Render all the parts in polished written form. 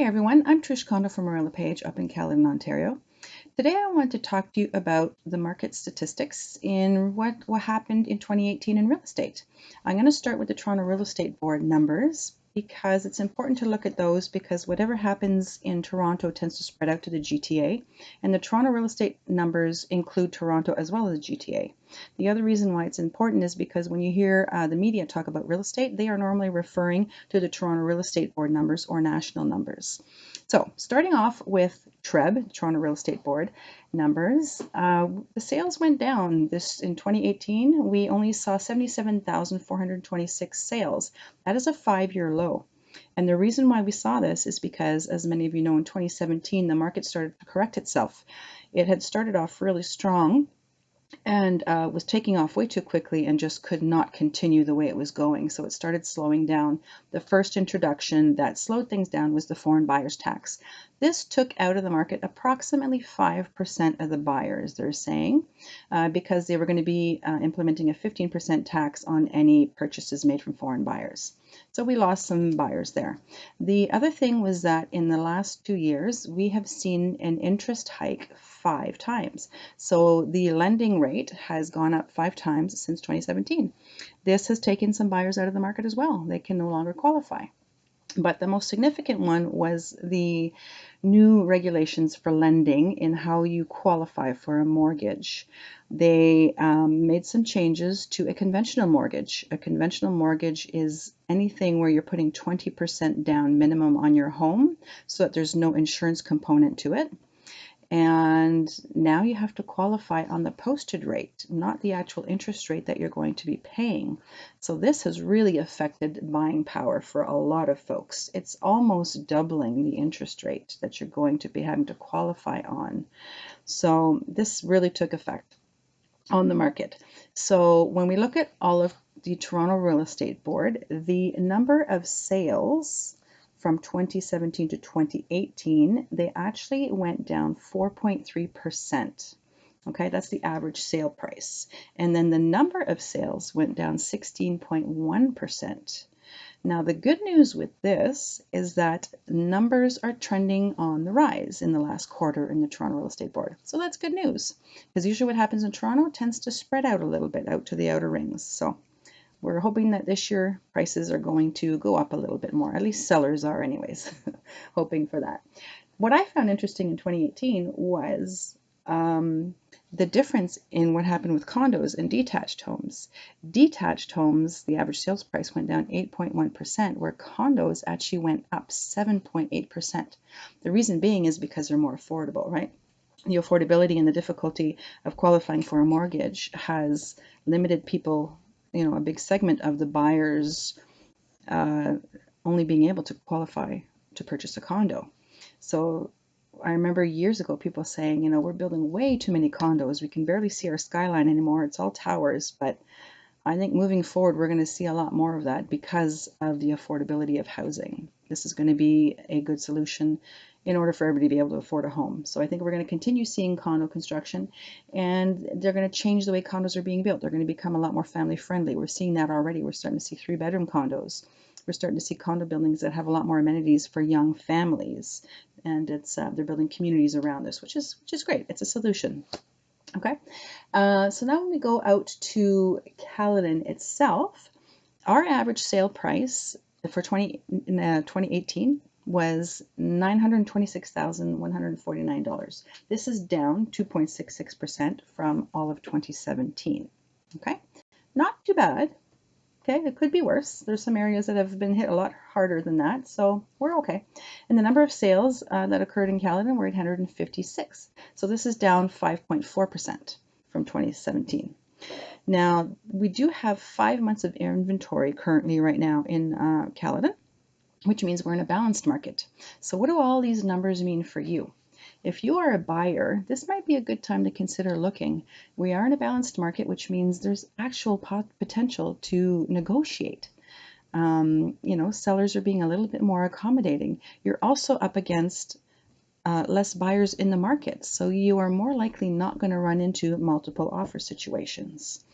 Hey everyone, I'm Trish Condo from Lepage up in Caledon, Ontario. Today I want to talk to you about the market statistics in what happened in 2018 in real estate. I'm going to start with the Toronto Real Estate Board numbers because it's important to look at those because whatever happens in Toronto tends to spread out to the GTA, and the Toronto real estate numbers include Toronto as well as the GTA. The other reason why it's important is because when you hear the media talk about real estate, they are normally referring to the Toronto Real Estate Board numbers or national numbers. So starting off with TREB, Toronto Real Estate Board numbers, the sales went down. In 2018, we only saw 77,426 sales. That is a 5-year low. And the reason why we saw this is because, as many of you know, in 2017, the market started to correct itself. It had started off really strong and was taking off way too quickly and just could not continue the way it was going. So it started slowing down. The first introduction that slowed things down was the foreign buyers tax. This took out of the market approximately 5% of the buyers, they're saying, because they were going to be implementing a 15% tax on any purchases made from foreign buyers. So we lost some buyers there. The other thing was that in the last 2 years, we have seen an interest hike 5 times. So the lending rate has gone up 5 times since 2017. This has taken some buyers out of the market as well. They can no longer qualify. But the most significant one was the new regulations for lending in how you qualify for a mortgage. They made some changes to a conventional mortgage. A conventional mortgage is anything where you're putting 20% down minimum on your home so that there's no insurance component to it. And now you have to qualify on the posted rate, not the actual interest rate that you're going to be paying. So this has really affected buying power for a lot of folks. It's almost doubling the interest rate that you're going to be having to qualify on. So this really took effect on the market. So when we look at all of the Toronto Real Estate Board, the number of sales from 2017 to 2018, they actually went down 4.3%. Okay, that's the average sale price. And then the number of sales went down 16.1%. Now, the good news with this is that numbers are trending on the rise in the last quarter in the Toronto Real Estate Board. So that's good news, because usually what happens in Toronto tends to spread out a little bit out to the outer rings. So we're hoping that this year prices are going to go up a little bit more. At least sellers are anyways, hoping for that. What I found interesting in 2018 was the difference in what happened with condos and detached homes. Detached homes, the average sales price went down 8.1%, where condos actually went up 7.8%. The reason being is because they're more affordable, right? The affordability and the difficulty of qualifying for a mortgage has limited people, you know, a big segment of the buyers only being able to qualify to purchase a condo. So I remember years ago people saying, you know, we're building way too many condos. We can barely see our skyline anymore. It's all towers. But I think moving forward, we're going to see a lot more of that because of the affordability of housing. This is going to be a good solution in order for everybody to be able to afford a home. So I think we're going to continue seeing condo construction, and they're going to change the way condos are being built. They're going to become a lot more family friendly. We're seeing that already. We're starting to see 3-bedroom condos. We're starting to see condo buildings that have a lot more amenities for young families, and they're building communities around this, which is great. It's a solution. Okay, so now when we go out to Caledon itself, our average sale price for 2018 was $926,149. This is down 2.66% from all of 2017. Okay, not too bad. Okay, it could be worse. There's some areas that have been hit a lot harder than that, so we're okay. And the number of sales that occurred in Caledon were 856. So this is down 5.4% from 2017. Now, we do have 5 months of inventory currently right now in Caledon, which means we're in a balanced market. So what do all these numbers mean for you? If you are a buyer, this might be a good time to consider looking. We are in a balanced market, which means there's actual potential to negotiate. You know, sellers are being a little bit more accommodating. You're also up against less buyers in the market, so you are more likely not going to run into multiple offer situations.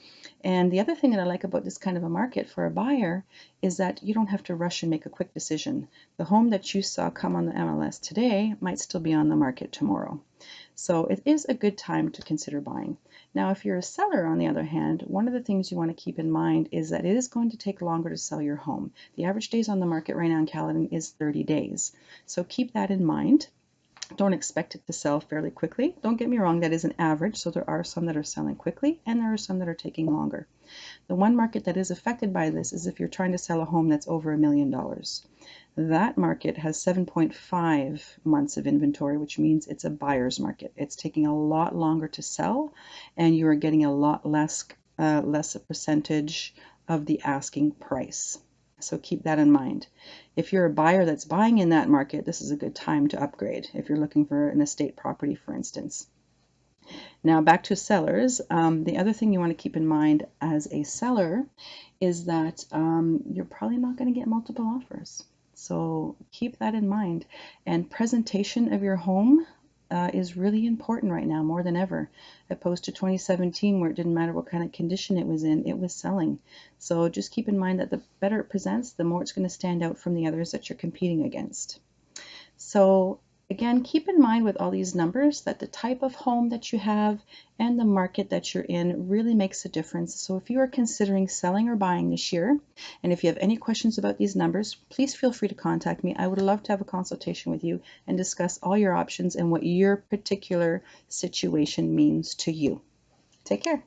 And the other thing that I like about this kind of a market for a buyer is that you don't have to rush and make a quick decision. The home that you saw come on the MLS today might still be on the market tomorrow. So it is a good time to consider buying. Now, if you're a seller, on the other hand, one of the things you want to keep in mind is that it is going to take longer to sell your home. The average days on the market right now in Caledon is 30 days. So keep that in mind. Don't expect it to sell fairly quickly. Don't get me wrong, that is an average, so there are some that are selling quickly and there are some that are taking longer. The one market that is affected by this is if you're trying to sell a home that's over $1 million. That market has 7.5 months of inventory, which means it's a buyer's market. It's taking a lot longer to sell, and you are getting a lot less a percentage of the asking price. So keep that in mind. If you're a buyer that's buying in that market, this is a good time to upgrade if you're looking for an estate property, for instance. Now back to sellers. The other thing you want to keep in mind as a seller is that you're probably not going to get multiple offers. So keep that in mind. And presentation of your home is really important right now, more than ever, opposed to 2017 where it didn't matter what kind of condition it was in, it was selling. So just keep in mind that the better it presents, the more it's going to stand out from the others that you're competing against. So again, keep in mind with all these numbers that the type of home that you have and the market that you're in really makes a difference. So if you are considering selling or buying this year, and if you have any questions about these numbers, please feel free to contact me. I would love to have a consultation with you and discuss all your options and what your particular situation means to you. Take care.